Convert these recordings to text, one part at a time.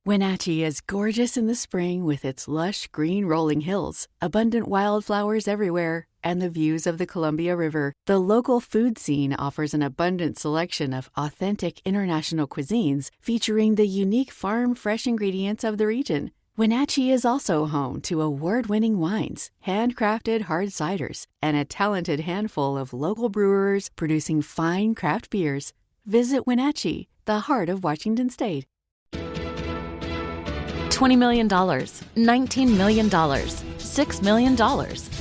Wenatchee is gorgeous in the spring with its lush green rolling hills, abundant wildflowers everywhere, and the views of the Columbia River. The local food scene offers an abundant selection of authentic international cuisines featuring the unique farm-fresh ingredients of the region. Wenatchee is also home to award-winning wines, handcrafted hard ciders, and a talented handful of local brewers producing fine craft beers. Visit Wenatchee, the heart of Washington State. $20 million, $19 million, $6 million.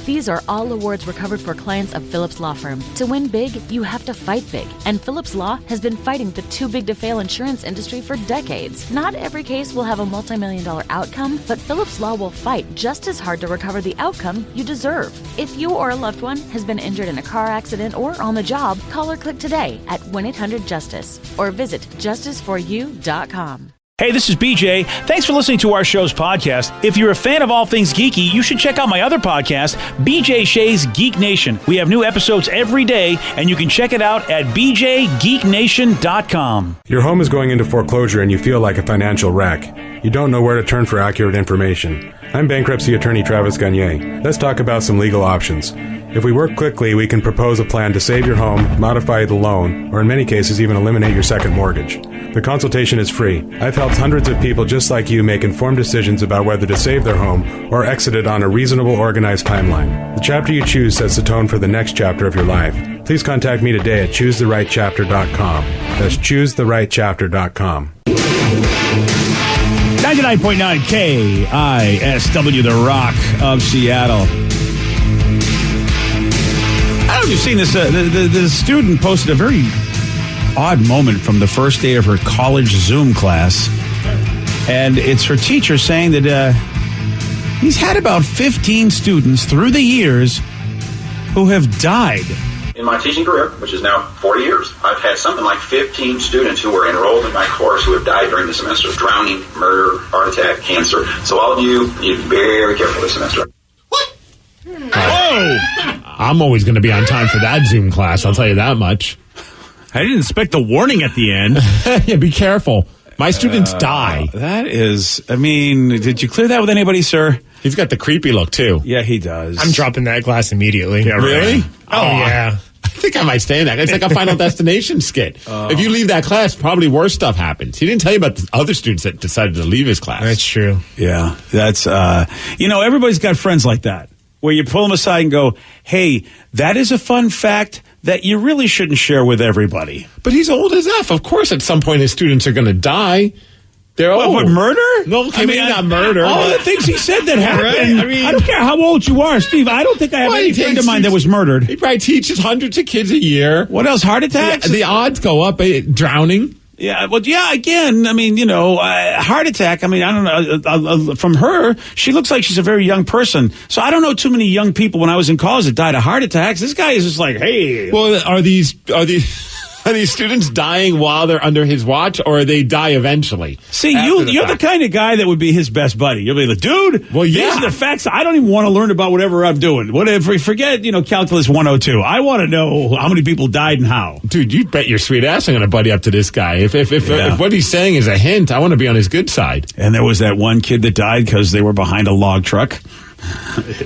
These are all awards recovered for clients of Phillips Law Firm. To win big, you have to fight big. And Phillips Law has been fighting the too-big-to-fail insurance industry for decades. Not every case will have a multi-million-dollar outcome, but Phillips Law will fight just as hard to recover the outcome you deserve. If you or a loved one has been injured in a car accident or on the job, call or click today at 1-800-JUSTICE or visit justiceforyou.com. Hey, this is BJ. Thanks for listening to our show's podcast. If you're a fan of all things geeky, you should check out my other podcast, BJ Shea's Geek Nation. We have new episodes every day, and you can check it out at bjgeeknation.com. Your home is going into foreclosure and you feel like a financial wreck. You don't know where to turn for accurate information. I'm bankruptcy attorney Travis Gagne. Let's talk about some legal options. If we work quickly, we can propose a plan to save your home, modify the loan, or in many cases even eliminate your second mortgage. The consultation is free. I've helped hundreds of people just like you make informed decisions about whether to save their home or exit it on a reasonable, organized timeline. The chapter you choose sets the tone for the next chapter of your life. Please contact me today at choosetherightchapter.com. That's choosetherightchapter.com. 99.9 KISW, The Rock of Seattle. I don't know if you've seen this. The student posted a very odd moment from the first day of her college Zoom class. And it's her teacher saying that he's had about 15 students through the years who have died. In my teaching career, which is now 40 years, I've had something like 15 students who were enrolled in my course who have died during the semester. Drowning, murder, heart attack, cancer. So all of you need to be very careful this semester. What? Whoa! I'm always going to be on time for that Zoom class, I'll tell you that much. I didn't expect the warning at the end. Yeah, be careful. My students die. That is, I mean, did you clear that with anybody, sir? He's got the creepy look, too. Yeah, he does. I'm dropping that class immediately. Yeah, really? Oh, yeah. I think I might stay in that. It's like a Final Destination skit. If you leave that class, probably worse stuff happens. He didn't tell you about the other students that decided to leave his class. That's true. Yeah, that's, everybody's got friends like that, where you pull them aside and go, hey, that is a fun fact that you really shouldn't share with everybody. But he's old as F. Of course, at some point, his students are going to die. They're old. What, murder? No, maybe not murder. All the things he said that happened. Right? I mean, I don't care how old you are, Steve. I don't think I have any friend of mine that was murdered. He probably teaches hundreds of kids a year. What else? Heart attacks? The odds go up. Drowning. Yeah, well, yeah, again, I mean, heart attack, I mean, I don't know, from her, she looks like she's a very young person. So I don't know too many young people when I was in college that died of heart attacks. This guy is just like, hey. Well, are these students dying while they're under his watch, or they die eventually? See, you're the kind of guy that would be his best buddy. You'll be like, dude, well, yeah. These are the facts. I don't even want to learn about whatever I'm doing. Whatever, forget, Calculus 102. I want to know how many people died and how. Dude, you bet your sweet ass I'm going to buddy up to this guy. If what he's saying is a hint, I want to be on his good side. And there was that one kid that died because they were behind a log truck.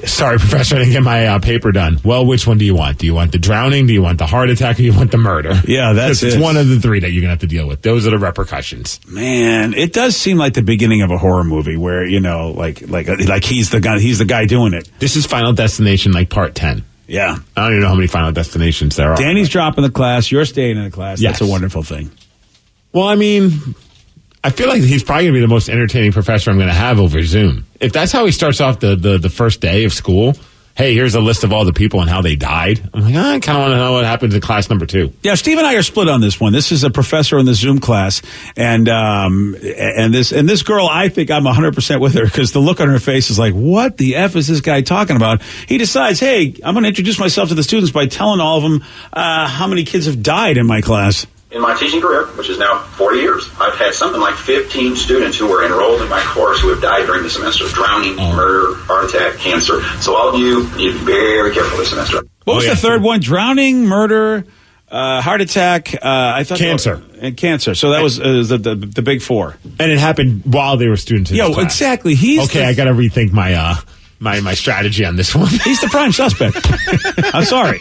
Sorry, Professor, I didn't get my paper done. Well, which one do you want? Do you want the drowning? Do you want the heart attack? Or do you want the murder? Yeah, that's it. It's one of the three that you're going to have to deal with. Those are the repercussions. Man, it does seem like the beginning of a horror movie where, like he's the guy doing it. This is Final Destination, like part 10. Yeah. I don't even know how many Final Destinations there are. Danny's dropping the class. You're staying in the class. Yes. That's a wonderful thing. Well, I mean, I feel like he's probably going to be the most entertaining professor I'm going to have over Zoom. If that's how he starts off the first day of school, hey, here's a list of all the people and how they died. I'm like, I kind of want to know what happens in class number 2. Yeah, Steve and I are split on this one. This is a professor in the Zoom class, and this girl, I think I'm 100% with her because the look on her face is like, what the F is this guy talking about? He decides, hey, I'm going to introduce myself to the students by telling all of them how many kids have died in my class. In my teaching career, which is now 40 years, I've had something like 15 students who were enrolled in my course who have died during the semester. Drowning, murder, heart attack, cancer. So all of you need to be very careful this semester. What was the third one? Drowning, murder, Heart attack. I thought Cancer. And cancer. So that was the big four. And it happened while they were students in his class. Exactly. I got to rethink my strategy on this one. He's the prime suspect. I'm sorry.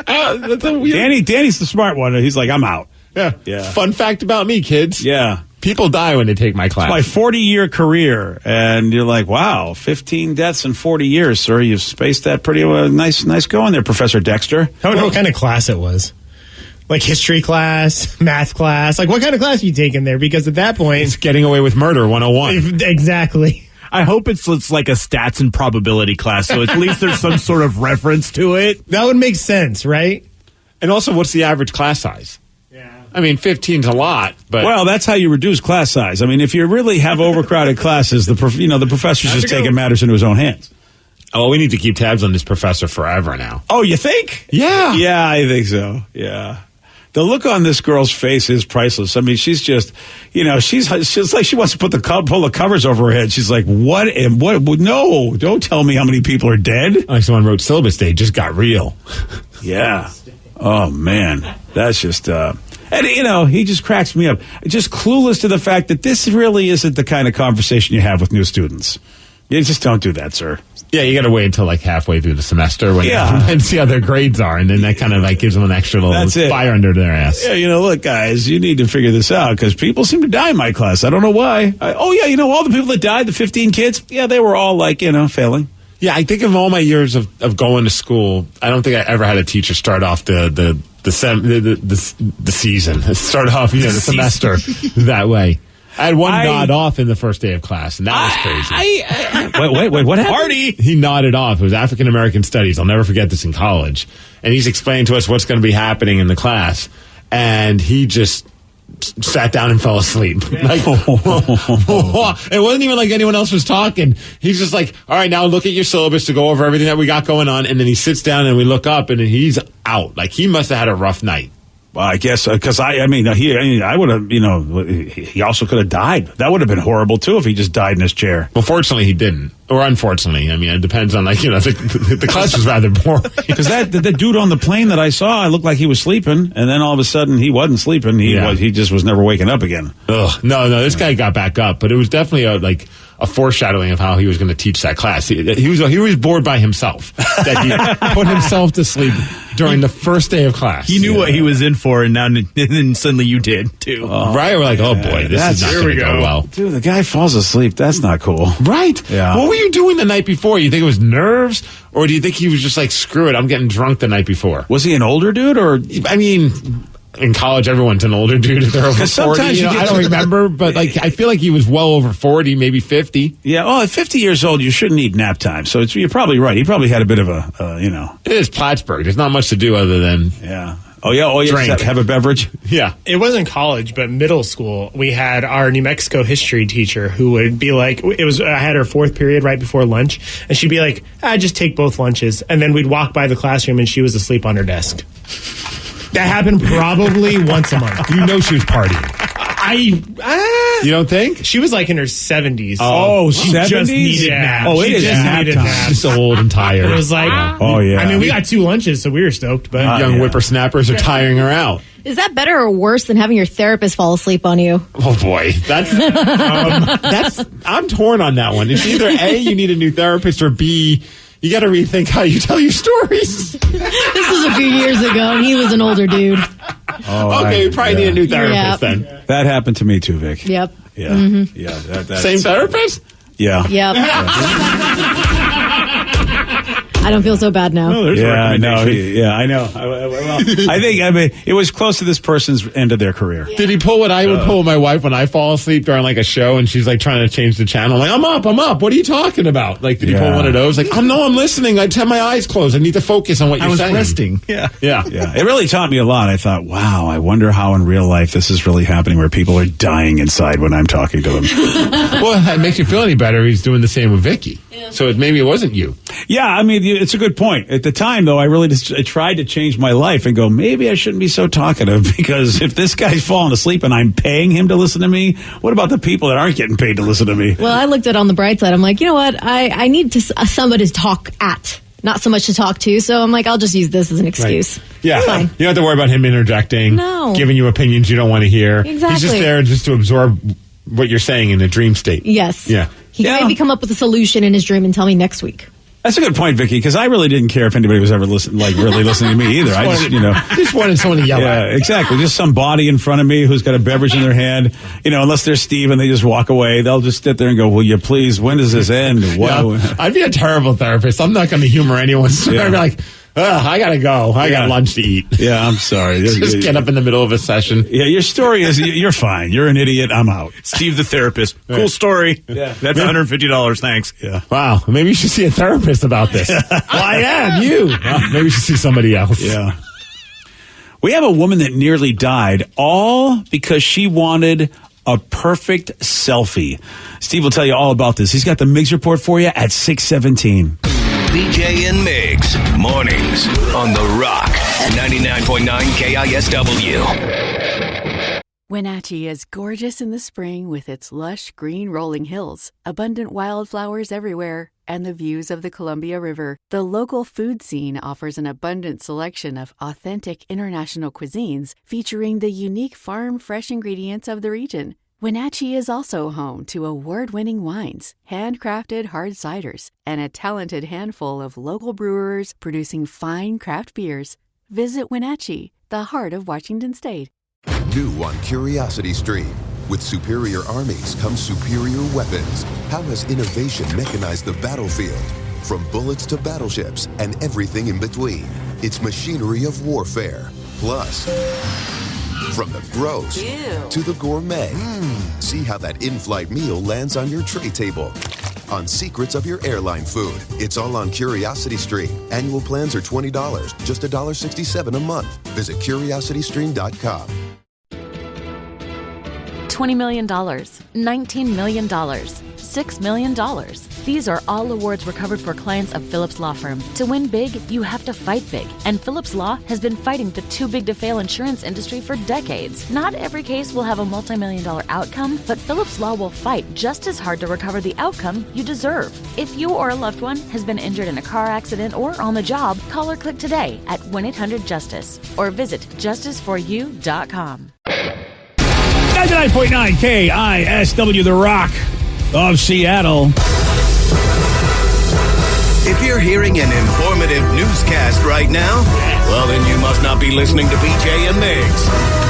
Danny's the smart one. He's like, I'm out. Yeah. Fun fact about me, kids. Yeah. People die when they take my class. My 40-year career, and you're like, wow, 15 deaths in 40 years, sir. You've spaced that pretty nice going there, Professor Dexter. I don't know what kind of class it was. Like history class, math class. Like, what kind of class are you taking there? Because at that point... It's Getting Away with Murder 101. Exactly. I hope it's like a stats and probability class, so at least there's some sort of reference to it. That would make sense, right? And also, what's the average class size? Yeah. I mean, 15's a lot, but... Well, that's how you reduce class size. I mean, if you really have overcrowded classes, the professor's just taking matters into his own hands. Oh, we need to keep tabs on this professor forever now. Oh, you think? Yeah. Yeah, I think so. Yeah. The look on this girl's face is priceless. I mean, she's just, she's like she wants to pull the covers over her head. She's like, what? No, don't tell me how many people are dead. Like someone wrote syllabus day, just got real. Yeah. Oh, man. That's just, and he just cracks me up. Just clueless to the fact that this really isn't the kind of conversation you have with new students. You just don't do that, sir. Yeah, you got to wait until like halfway through the semester and see how their grades are, and then that kind of like gives them an extra little fire under their ass. Yeah, look, guys, you need to figure this out because people seem to die in my class. I don't know why. All the people that died, the 15 kids, they were all like, failing. Yeah, I think of all my years of going to school, I don't think I ever had a teacher start off the season, start off the semester that way. I had one nod off in the first day of class, and that was crazy. Wait, what happened? Party! He nodded off. It was African American Studies. I'll never forget this in college. And he's explaining to us what's going to be happening in the class. And he just sat down and fell asleep. Like, it wasn't even like anyone else was talking. He's just like, all right, now look at your syllabus to go over everything that we got going on. And then he sits down and we look up and he's out. Like, he must have had a rough night. Well, I guess because I would have, he also could have died. That would have been horrible too if he just died in his chair. Well, fortunately, he didn't, or unfortunately. I mean, it depends on the class was rather boring. Because the dude on the plane that I saw, I looked like he was sleeping, and then all of a sudden he wasn't sleeping. He just was never waking up again. Ugh, no, this guy got back up, but it was definitely a foreshadowing of how he was going to teach that class. He was bored by himself. That he put himself to sleep during the first day of class. He knew what he was in for, and then suddenly you did, too. Right? We're like, oh, boy, this is not going to go well. Dude, the guy falls asleep. That's not cool. Right? Yeah. What were you doing the night before? You think it was nerves? Or do you think he was just like, screw it, I'm getting drunk the night before? Was he an older dude? Or I mean... In college, everyone's an older dude if they're over 40. I don't remember, but I feel like he was well over 40, maybe 50. Yeah, well, at 50 years old, you shouldn't need nap time. So you're probably right. He probably had a bit of a, It is Plattsburgh. There's not much to do other than... Yeah. Oh, yeah. Drink. Have a beverage? Yeah. It wasn't college, but middle school. We had our New Mexico history teacher who would be like, I had her fourth period right before lunch, and she'd be like, just take both lunches. And then we'd walk by the classroom, and she was asleep on her desk. That happened probably once a month. You know she was partying. You don't think? She was like in her 70s. Oh, she 70s? just needed nap. Oh, it she is just nap needed time. nap. She's so old and tired. It was like, oh, yeah. I mean, we got 2 lunches, so we were stoked. But Young whippersnappers are tiring her out. Is that better or worse than having your therapist fall asleep on you? Oh boy, that's I'm torn on that one. It's either A, you need a new therapist, or B, you got to rethink how you tell your stories. This was a few years ago, and he was an older dude. Oh, okay, we probably need a new therapist then. That happened to me too, Vic. Yep. Yeah. Mm-hmm. Yeah. Same therapist? Yeah. Yep. I don't feel so bad now. I know. I think it was close to this person's end of their career. Did he pull what I would pull with my wife when I fall asleep during like a show and she's like trying to change the channel? I'm like, I'm up. What are you talking about? Like, did he pull one of those? Like, I'm listening. I just have my eyes closed. I need to focus on what you're saying. I was resting. Yeah. It really taught me a lot. I thought, wow, I wonder how in real life this is really happening where people are dying inside when I'm talking to them. Well, if that makes you feel any better, he's doing the same with Vicky. Yeah. So maybe it wasn't you. Yeah, I mean, it's a good point. At the time, though, I tried to change my life and go, maybe I shouldn't be so talkative, because if this guy's falling asleep and I'm paying him to listen to me, what about the people that aren't getting paid to listen to me? Well, I looked at it on the bright side. I'm like, you know what? I need somebody to talk at. not so much to talk to. So I'm like, I'll just use this as an excuse. Right. Yeah. It's fine. You don't have to worry about him interjecting, No. giving you opinions you don't want to hear. Exactly. He's just there just to absorb what you're saying in a dream state. Yes. Yeah. He can maybe come up with a solution in his dream and tell me next week. That's a good point, Vicky, because I really didn't care if anybody was ever really listening to me either. I just wanted someone to yell at. Yeah, exactly. Just some body in front of me who's got a beverage in their hand. Unless they're Steve and they just walk away, they'll just sit there and go, "Will you please? When does this end?" Whoa. Yeah, I'd be a terrible therapist. I'm not going to humor anyone. So I'd be like, I got to go. I got lunch to eat. Yeah, I'm sorry. Just get up in the middle of a session. Yeah, your story is you're fine. You're an idiot. I'm out. Steve the therapist. Cool story. Yeah. That's $150. Thanks. Yeah. Wow. Maybe you should see a therapist about this. Well, I am. You. Well, maybe you should see somebody else. Yeah. We have a woman that nearly died, all because she wanted a perfect selfie. Steve will tell you all about this. He's got the Miggs report for you at 6:17. BJ and Miggs, mornings on The Rock, 99.9 KISW. Wenatchee is gorgeous in the spring with its lush green rolling hills, abundant wildflowers everywhere, and the views of the Columbia River. The local food scene offers an abundant selection of authentic international cuisines featuring the unique farm-fresh ingredients of the region. Wenatchee is also home to award-winning wines, handcrafted hard ciders, and a talented handful of local brewers producing fine craft beers. Visit Wenatchee, the heart of Washington State. New on Curiosity Stream. With superior armies comes superior weapons. How has innovation mechanized the battlefield? From bullets to battleships and everything in between. It's machinery of warfare. Plus, from the gross to the gourmet. See how that in-flight meal lands on your tray table. On secrets of your airline food. It's all on Curiosity Stream. Annual plans are $20, just $1.67 a month. Visit curiositystream.com. $20 million, $19 million, $6 million. These are all awards recovered for clients of Phillips Law Firm. To win big, you have to fight big. And Phillips Law has been fighting the too-big-to-fail insurance industry for decades. Not every case will have a multi-million-dollar outcome, but Phillips Law will fight just as hard to recover the outcome you deserve. If you or a loved one has been injured in a car accident or on the job, call or click today at 1-800-JUSTICE or visit justiceforyou.com. 99.9 KISW, The Rock of Seattle. If you're hearing an informative newscast right now, well, then you must not be listening to BJ and Miggs.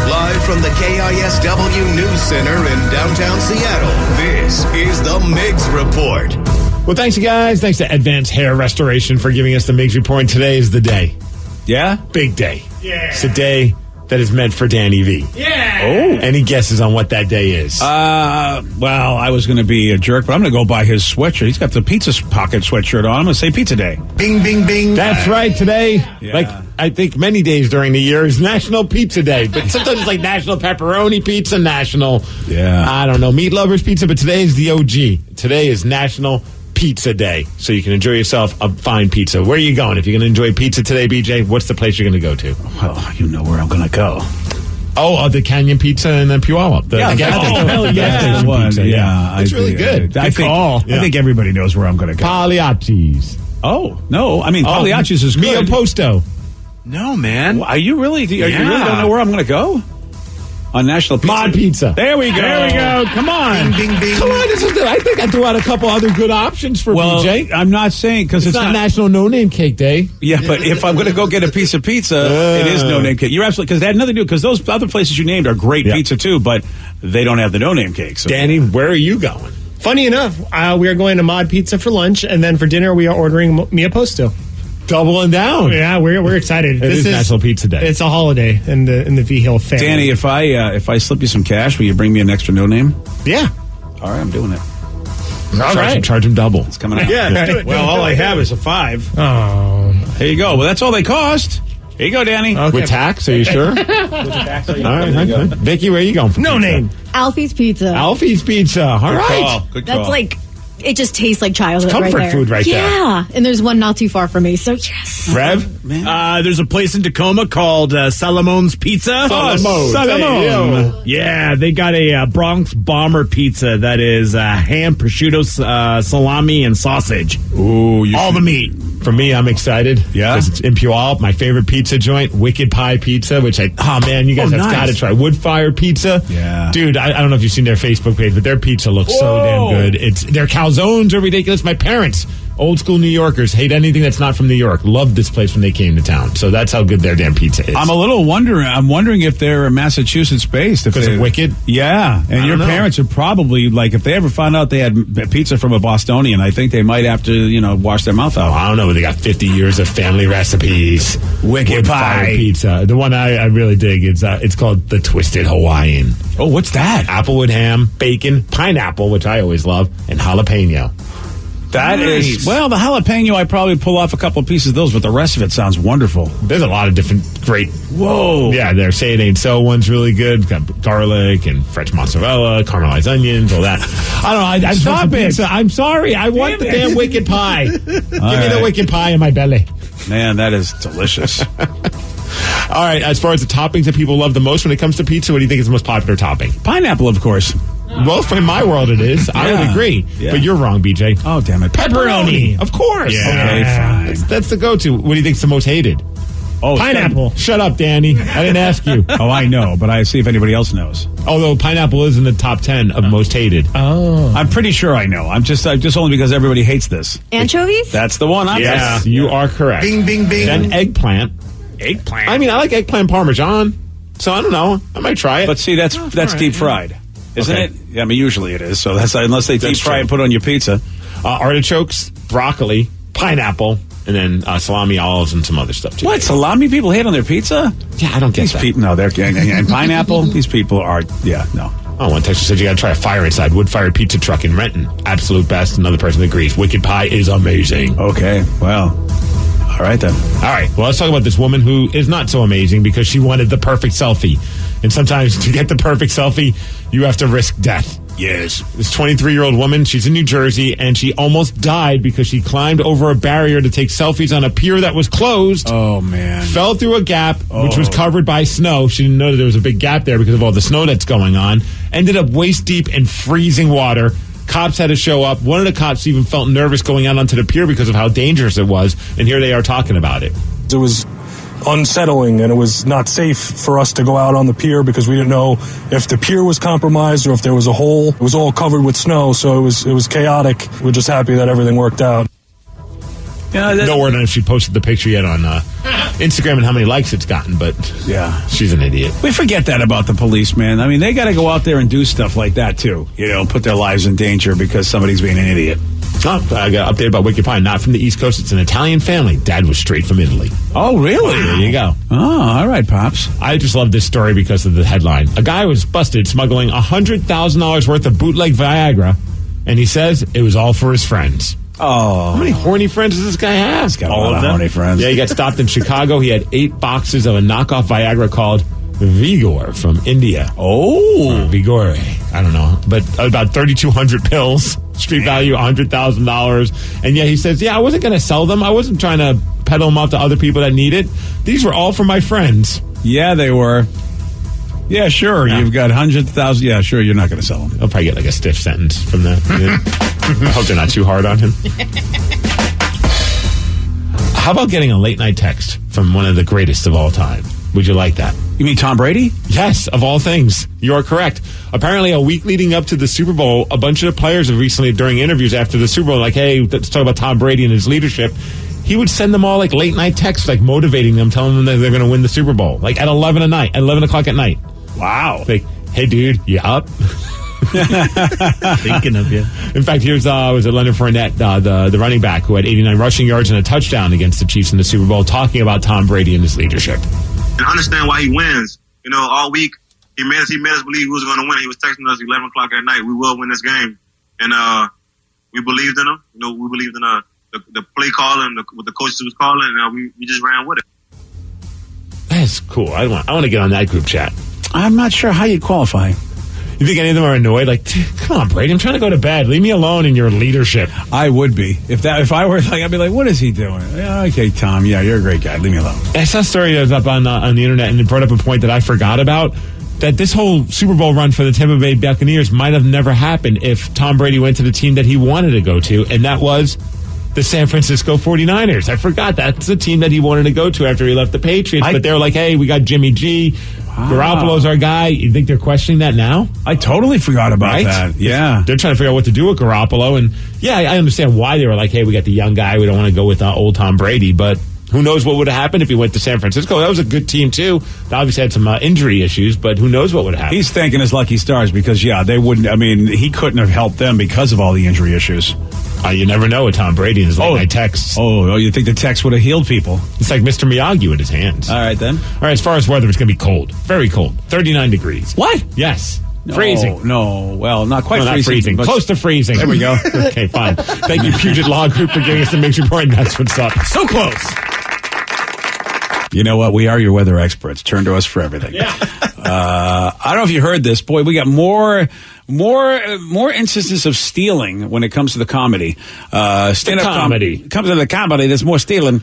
Live from the KISW News Center in downtown Seattle, this is the Miggs Report. Well, thanks, you guys. Thanks to Advanced Hair Restoration for giving us the Miggs Report. Today is the day. Yeah? Big day. Yeah. It's a day that is meant for Danny V. Yeah. Oh. Any guesses on what that day is? Well, I was going to be a jerk, but I'm going to go buy his sweatshirt. He's got the pizza pocket sweatshirt on. I'm going to say Pizza Day. Bing, bing, bing. That's right. Today, like I think many days during the year, is National Pizza Day. But sometimes it's like National Pepperoni Pizza, National, I don't know, Meat Lovers Pizza. But today is the OG. Today is National Pizza Day. So you can enjoy yourself a fine pizza. Where are you going? If you're going to enjoy pizza today, BJ, what's the place you're going to go to? Well, you know where I'm going to go. Oh, the Canyon Pizza in Puyallup. The gas station. Hell yeah. Pizza, It's really good. I think everybody knows where I'm going to go. Pagliacci's. Oh, no. I mean, Pagliacci's is good. Mio Posto. No, man. Well, are you really? You really don't know where I'm going to go? On National Pizza? Mod Pizza. There we go. There we go. Come on. Bing, bing, bing. Come on. This is good. I think I threw out a couple other good options for BJ. I'm not saying because It's not National No Name Cake Day. Yeah, but if I'm going to go get a piece of pizza, it is no name cake. You're absolutely, because that had nothing to do, because those other places you named are great pizza too, but they don't have the no name cake. So. Danny, where are you going? Funny enough, we are going to Mod Pizza for lunch, and then for dinner we are ordering Mia Posto. Doubling down. Yeah, we're excited. This is National Pizza Day. It's a holiday in the V Hill family. Danny, if I slip you some cash, will you bring me an extra no name? Yeah. All right, I'm doing it. Charge him double. It's coming out. Yeah. Well, all I have is a 5. Oh. Here you go. Well, that's all they cost. Here you go, Danny. Okay. With tax, are you sure? All right. Vicky, where are you going for No pizza? name. Alfie's Pizza. Alfie's Pizza. All right. Good call. That's like, it just tastes like childhood Comfort right there. food right there. Yeah. And there's one not too far from me, so yes. Rev? There's a place in Tacoma called Salamone's Pizza. Salomon. Yeah, they got a Bronx Bomber Pizza that is ham, prosciutto, salami, and sausage. Ooh, All the meat. For me, I'm excited. Yeah? Because it's in Puyallup. My favorite pizza joint, Wicked Pie Pizza, which you guys have got to try. Wood Fire Pizza. Yeah. Dude, I don't know if you've seen their Facebook page, but their pizza looks so damn good. Their calzones are ridiculous. My parents, old school New Yorkers, hate anything that's not from New York. Loved this place when they came to town. So that's how good their damn pizza is. I'm wondering if they're Massachusetts based. Because of Wicked? Yeah. And your parents are probably, like, if they ever found out they had pizza from a Bostonian, I think they might have to, wash their mouth out. I don't know, but they got 50 years of family recipes. Wicked Pie Pizza. The one I really dig is it's called the Twisted Hawaiian. Oh, what's that? Applewood ham, bacon, pineapple, which I always love, and jalapeno. That is, the jalapeno, I probably pull off a couple of pieces of those, but the rest of it sounds wonderful. There's a lot of different great. Whoa. Yeah, their Say It Ain't So one's really good. Got garlic and fresh mozzarella, caramelized onions, all that. I don't know. Stop it. Pizza. I'm sorry. I want the damn Wicked Pie. Give me the Wicked Pie in my belly. Man, that is delicious. All right, as far as the toppings that people love the most when it comes to pizza, what do you think is the most popular topping? Pineapple, of course. Well, in my world it is. Yeah. I would agree. Yeah. But you're wrong, BJ. Oh, damn it. Pepperoni. Of course. Yeah. Okay, fine. That's the go-to. What do you think's the most hated? Oh, pineapple. Shut up, Danny. I didn't ask you. Oh, I know, but I see if anybody else knows. Although pineapple is in the top 10 of most hated. Oh. I'm pretty sure I know. I'm just only because everybody hates this. Anchovies? That's the one. Yes, you are correct. Bing, bing, bing. Then eggplant. Eggplant? I mean, I like eggplant parmesan, so I don't know. I might try it. But see, that's deep fried. Isn't it? Yeah, I mean, usually it is. So that's unless they deep fry and put on your pizza. Artichokes, broccoli, pineapple, and then salami, olives, and some other stuff too. What? Salami people hate on their pizza? Yeah, I don't get these that. People, no, they're and pineapple. These people are. Yeah, no. Oh, one texter said you got to try a fire inside wood-fired pizza truck in Renton. Absolute best. Another person agrees. Wicked Pie is amazing. Okay, well. All right, then. All right. Well, let's talk about this woman who is not so amazing because she wanted the perfect selfie. And sometimes to get the perfect selfie, you have to risk death. Yes. This 23-year-old woman, she's in New Jersey, and she almost died because she climbed over a barrier to take selfies on a pier that was closed. Oh, man. Fell through a gap, which was covered by snow. She didn't know that there was a big gap there because of all the snow that's going on. Ended up waist deep in freezing water. Cops had to show up. One of the cops even felt nervous going out onto the pier because of how dangerous it was. And here they are talking about it. It was unsettling, and it was not safe for us to go out on the pier because we didn't know if the pier was compromised or if there was a hole. It was all covered with snow, so it was chaotic. We're just happy that everything worked out. Yeah, no word on if she posted the picture yet on Instagram and how many likes it's gotten, but yeah, she's an idiot. We forget that about the police, man. I mean, they got to go out there and do stuff like that too. Put their lives in danger because somebody's being an idiot. Oh, I got an update about Wicked Pie. Not from the East Coast. It's an Italian family. Dad was straight from Italy. Oh, really? There you go. Oh, all right, Pops. I just love this story because of the headline. A guy was busted smuggling $100,000 worth of bootleg Viagra, and he says it was all for his friends. Oh. How many horny friends does this guy have? He's got all of them. Horny friends. Yeah, he got stopped in Chicago. He had 8 boxes of a knockoff Viagra called Vigor from India. Oh. Vigore. I don't know. But about 3,200 pills. Street value $100,000. And yeah, he says, I wasn't going to sell them. I wasn't trying to peddle them out to other people that need it. These were all for my friends. Yeah, they were. Yeah, sure. Yeah. You've got hundreds of thousands. Yeah, sure. You're not going to sell them. I'll probably get like a stiff sentence from that. I hope they're not too hard on him. How about getting a late night text from one of the greatest of all time? Would you like that? You mean Tom Brady? Yes, of all things. You are correct. Apparently, a week leading up to the Super Bowl, a bunch of the players have recently, during interviews after the Super Bowl, like, hey, let's talk about Tom Brady and his leadership. He would send them all like late night texts, like motivating them, telling them that they're going to win the Super Bowl, like at 11 o'clock at night. Wow. Like, hey, dude, you up? Thinking of you. In fact, here's was it Leonard Fournette, the running back who had 89 rushing yards and a touchdown against the Chiefs in the Super Bowl, talking about Tom Brady and his leadership. And understand why he wins. All week he made us believe he was going to win. He was texting us 11 o'clock at night. We will win this game, and we believed in him. We believed in the play call and what the coaches was calling, and we just ran with it. That's cool. I want to get on that group chat. I'm not sure how you'd qualify. You think any of them are annoyed? Like, come on, Brady, I'm trying to go to bed. Leave me alone in your leadership. I would be. If I were like, I'd be like, what is he doing? Yeah, okay, Tom. Yeah, you're a great guy. Leave me alone. I saw a story that was up on the internet, and it brought up a point that I forgot about. That this whole Super Bowl run for the Tampa Bay Buccaneers might have never happened if Tom Brady went to the team that he wanted to go to, and that was the San Francisco 49ers. I forgot that's the team that he wanted to go to after he left the Patriots. But they were like, hey, we got Jimmy G. Wow. Garoppolo's our guy. You think they're questioning that now? I totally forgot about that. Yeah. They're trying to figure out what to do with Garoppolo. And, yeah, I understand why they were like, hey, we got the young guy. We don't want to go with old Tom Brady. But who knows what would have happened if he went to San Francisco. That was a good team, too. They obviously had some injury issues, but who knows what would happen. He's thanking his lucky stars because, they wouldn't. I mean, he couldn't have helped them because of all the injury issues. You never know with Tom Brady and his late night texts. Oh, you think the text would have healed people? It's like Mr. Miyagi with his hands. All right, then. All right, as far as weather, it's going to be cold. Very cold. 39 degrees. What? Yes. No, freezing. No, well, not quite freezing. Not freezing. Close to freezing. There we go. Okay, fine. Thank you, Puget Law Group, for giving us the Mix Report. That's what's up. So close. You know what? We are your weather experts. Turn to us for everything. Yeah. I don't know if you heard this. Boy, we got more instances of stealing when it comes to the comedy. Stand-up comedy. Comes to the comedy, there's more stealing.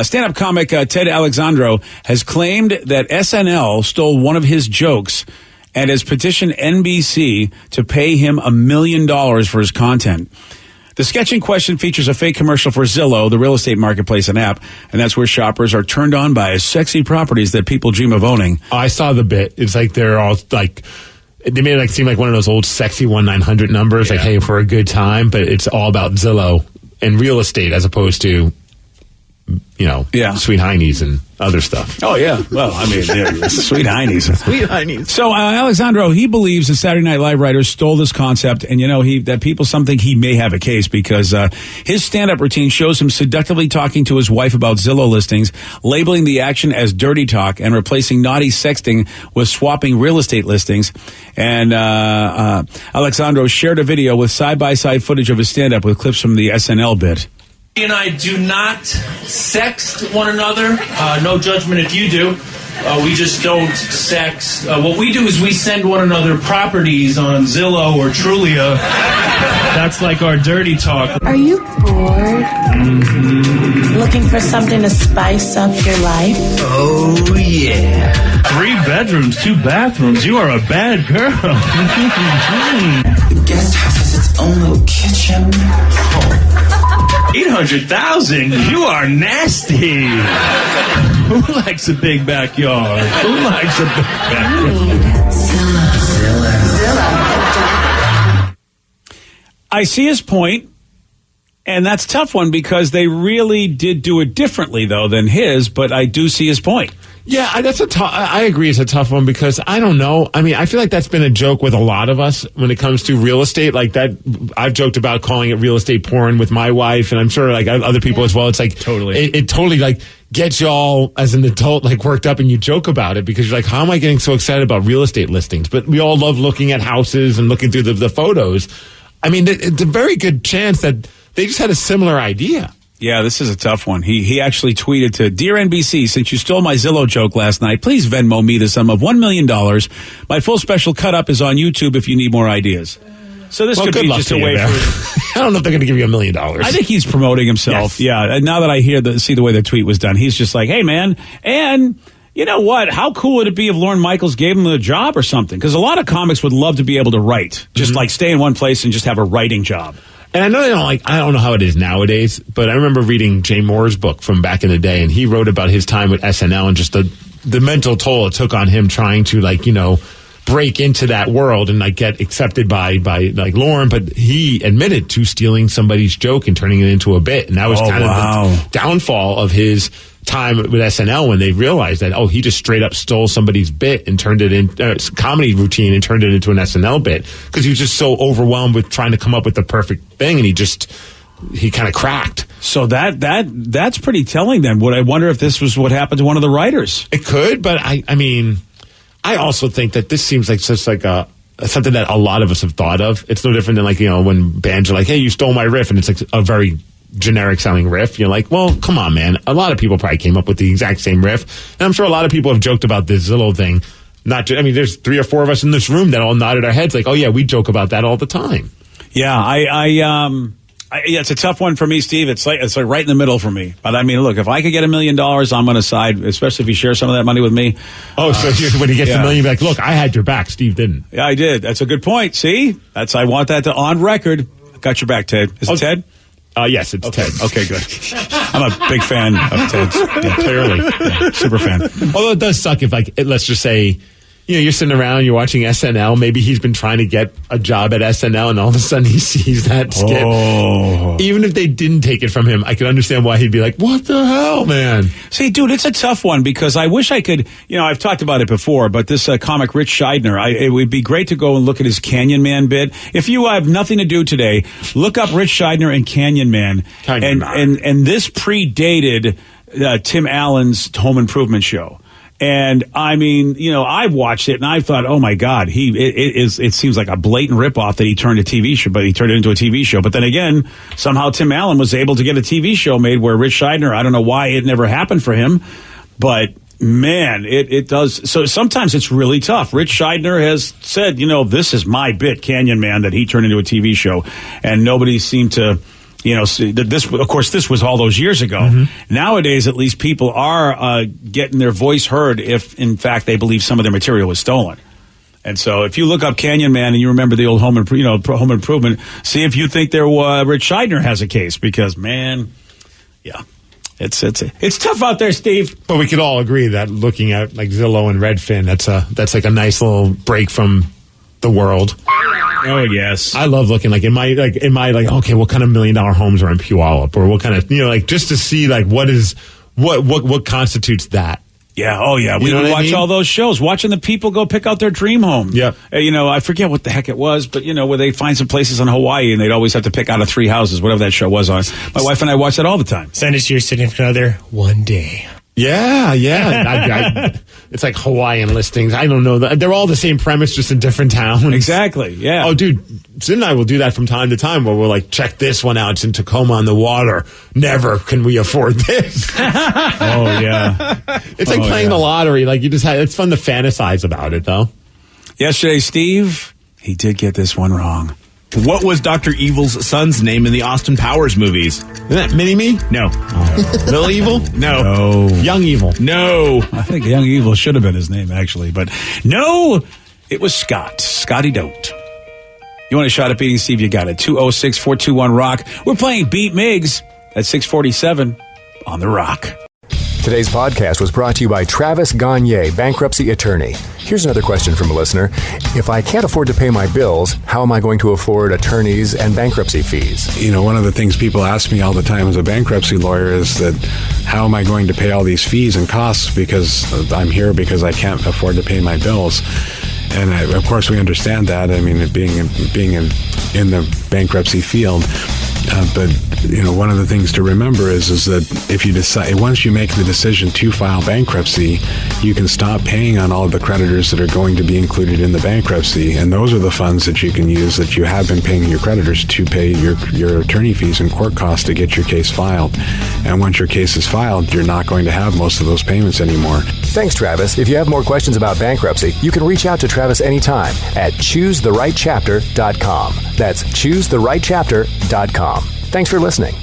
Stand-up comic Ted Alexandro has claimed that SNL stole one of his jokes and has petitioned NBC to pay him $1 million for his content. The sketch in question features a fake commercial for Zillow, the real estate marketplace and app, and that's where shoppers are turned on by sexy properties that people dream of owning. I saw the bit. It's like they're all like, they made it seem like one of those old sexy 1-900 numbers, like, hey, for a good time, but it's all about Zillow and real estate as opposed to, Sweet Heinies and other stuff. Oh, yeah. Well, I mean, Sweet Heinies. Sweet Heinies. So, Alexandro, he believes the Saturday Night Live writers stole this concept, and, that people think he may have a case because his stand-up routine shows him seductively talking to his wife about Zillow listings, labeling the action as dirty talk, and replacing naughty sexting with swapping real estate listings. And Alexandro shared a video with side-by-side footage of his stand-up with clips from the SNL bit. He and I do not sext one another. No judgment if you do. We just don't sext. What we do is we send one another properties on Zillow or Trulia. That's like our dirty talk. Are you bored? Mm-hmm. Looking for something to spice up your life? Oh, yeah. 3 bedrooms, 2 bathrooms. You are a bad girl. The guest house has its own little kitchen. Oh. 800,000? You are nasty. Who likes a big backyard? Who likes a big backyard? Zillow. I see his point, and that's a tough one because they really did do it differently, though, than his, but I do see his point. Yeah, I agree it's a tough one because I don't know. I mean, I feel like that's been a joke with a lot of us when it comes to real estate. Like that, I've joked about calling it real estate porn with my wife, and I'm sure like other people as well. It's like totally, it totally like gets y'all as an adult like worked up, and you joke about it because you're like, how am I getting so excited about real estate listings? But we all love looking at houses and looking through the photos. I mean, it's a very good chance that they just had a similar idea. Yeah, this is a tough one. He actually tweeted to, Dear NBC, since you stole my Zillow joke last night, please Venmo me the sum of $1 million. My full special cut-up is on YouTube if you need more ideas. So this could be just a way for... I don't know if they're going to give you $1 million. I think he's promoting himself. Yes. Yeah, and now that I see the way the tweet was done, he's just like, hey, man, and... You know what? How cool would it be if Lorne Michaels gave him a job or something? Because a lot of comics would love to be able to write. Just like stay in one place and just have a writing job. And I know I don't know how it is nowadays, but I remember reading Jay Moore's book from back in the day, and he wrote about his time with SNL and just the mental toll it took on him trying to break into that world and get accepted by Lorne. But he admitted to stealing somebody's joke and turning it into a bit, and that was of the downfall of his time with SNL when they realized that he just straight up stole somebody's bit and turned it in comedy routine and turned it into an SNL bit because he was just so overwhelmed with trying to come up with the perfect thing, and he kind of cracked. So that's pretty telling. Then I wonder if this was what happened to one of the writers. It could, but I mean, I also think that this seems like just like something that a lot of us have thought of. It's no different than when bands are like, "Hey, you stole my riff," and it's like a very generic sounding riff. You're like, well, come on, man. A lot of people probably came up with the exact same riff, and I'm sure a lot of people have joked about this Zillow thing. There's 3 or 4 of us in this room that all nodded our heads like, oh yeah, we joke about that all the time. Yeah, it's a tough one for me, Steve. It's like right in the middle for me. But I mean, look, if I could get $1 million, I'm going to side, especially if you share some of that money with me. Oh, so when he gets $1 million, you're like, look, I had your back. Steve didn't. Yeah, I did. That's a good point. See, I want that on record. Got your back, Ted. Is it Ted? Yes, it's Ted. Okay, good. I'm a big fan of Ted's. Yeah, clearly. Yeah, super fan. Although it does suck if, like, let's just say, you're sitting around, you're watching SNL. Maybe he's been trying to get a job at SNL, and all of a sudden he sees that skit. Oh. Even if they didn't take it from him, I could understand why he'd be like, what the hell, man? See, dude, it's a tough one because I wish I could, I've talked about it before, but this comic, Rich Scheidner, it would be great to go and look at his Canyon Man bit. If you have nothing to do today, look up Rich Scheidner and Canyon Man. And this predated Tim Allen's Home Improvement show. And I mean, I watched it and I thought, oh my God, it seems like a blatant ripoff that he turned a TV show, but he turned it into a TV show. But then again, somehow Tim Allen was able to get a TV show made where Rich Scheidner, I don't know why it never happened for him, but man, it does. So sometimes it's really tough. Rich Scheidner has said, this is my bit, Canyon Man, that he turned into a TV show, and nobody seemed to. This was all those years ago. Mm-hmm. Nowadays, at least people are getting their voice heard if, in fact, they believe some of their material was stolen. And so, if you look up Canyon Man and you remember the old Home Improvement, see if you think Rich Scheidner has a case, because man, yeah, it's tough out there, Steve. But we could all agree that looking at like Zillow and Redfin, that's like a nice little break from the world. Oh yes, I love looking okay, what kind of $1 million homes are in Puyallup, or what kind of just to see what constitutes that. Yeah, oh yeah, we would watch all those shows, watching the people go pick out their dream home. Yeah, I forget what the heck it was, but where they find some places in Hawaii and they'd always have to pick out of 3 houses, whatever that show was on. My wife and I watched it all the time. Send it to your significant other one day. Yeah. It's like Hawaiian listings. I don't know. They're all the same premise, just in different towns. Exactly, yeah. Oh, dude, Sid and I will do that from time to time where we're like, check this one out. It's in Tacoma on the water. Never can we afford this. Oh, yeah. It's like playing the lottery. Like, it's fun to fantasize about it, though. Yesterday, Steve, he did get this one wrong. What was Dr. Evil's son's name in the Austin Powers movies? Isn't that Mini-Me? No. Little Evil? No. Young Evil? No. I think Young Evil should have been his name, actually. But no, it was Scott. Scotty Don't. You want a shot at beating Steve? You got it. 206-421-ROCK. We're playing Beat Miggs at 647 on The Rock. Today's podcast was brought to you by Travis Gagne, bankruptcy attorney. Here's another question from a listener. If I can't afford to pay my bills, how am I going to afford attorneys and bankruptcy fees? One of the things people ask me all the time as a bankruptcy lawyer is that how am I going to pay all these fees and costs because I'm here because I can't afford to pay my bills? And of course, we understand that. I mean, being in the bankruptcy field. But one of the things to remember is that if you decide, once you make the decision to file bankruptcy, you can stop paying on all of the creditors that are going to be included in the bankruptcy, and those are the funds that you can use that you have been paying your creditors to pay your attorney fees and court costs to get your case filed. And once your case is filed, you're not going to have most of those payments anymore. Thanks, Travis. If you have more questions about bankruptcy, you can reach out to Travis anytime at ChooseTheRightChapter.com. That's ChooseTheRightChapter.com. Thanks for listening.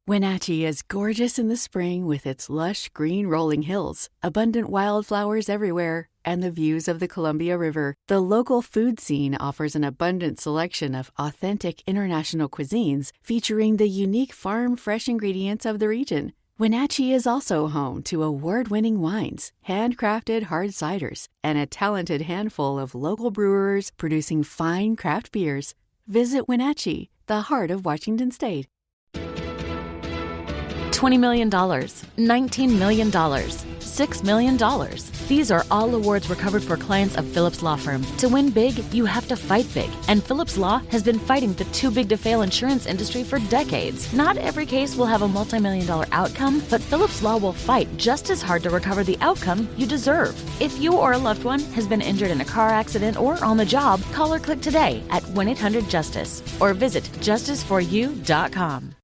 Wenatchee is gorgeous in the spring with its lush green rolling hills, abundant wildflowers everywhere, and the views of the Columbia River. The local food scene offers an abundant selection of authentic international cuisines featuring the unique farm-fresh ingredients of the region. Wenatchee is also home to award-winning wines, handcrafted hard ciders, and a talented handful of local brewers producing fine craft beers. Visit Wenatchee, the heart of Washington State. $20 million, $19 million, $6 million. These are all awards recovered for clients of Phillips Law Firm. To win big, you have to fight big. And Phillips Law has been fighting the too-big-to-fail insurance industry for decades. Not every case will have a multi-million-dollar outcome, but Phillips Law will fight just as hard to recover the outcome you deserve. If you or a loved one has been injured in a car accident or on the job, call or click today at 1-800-JUSTICE or visit justiceforyou.com.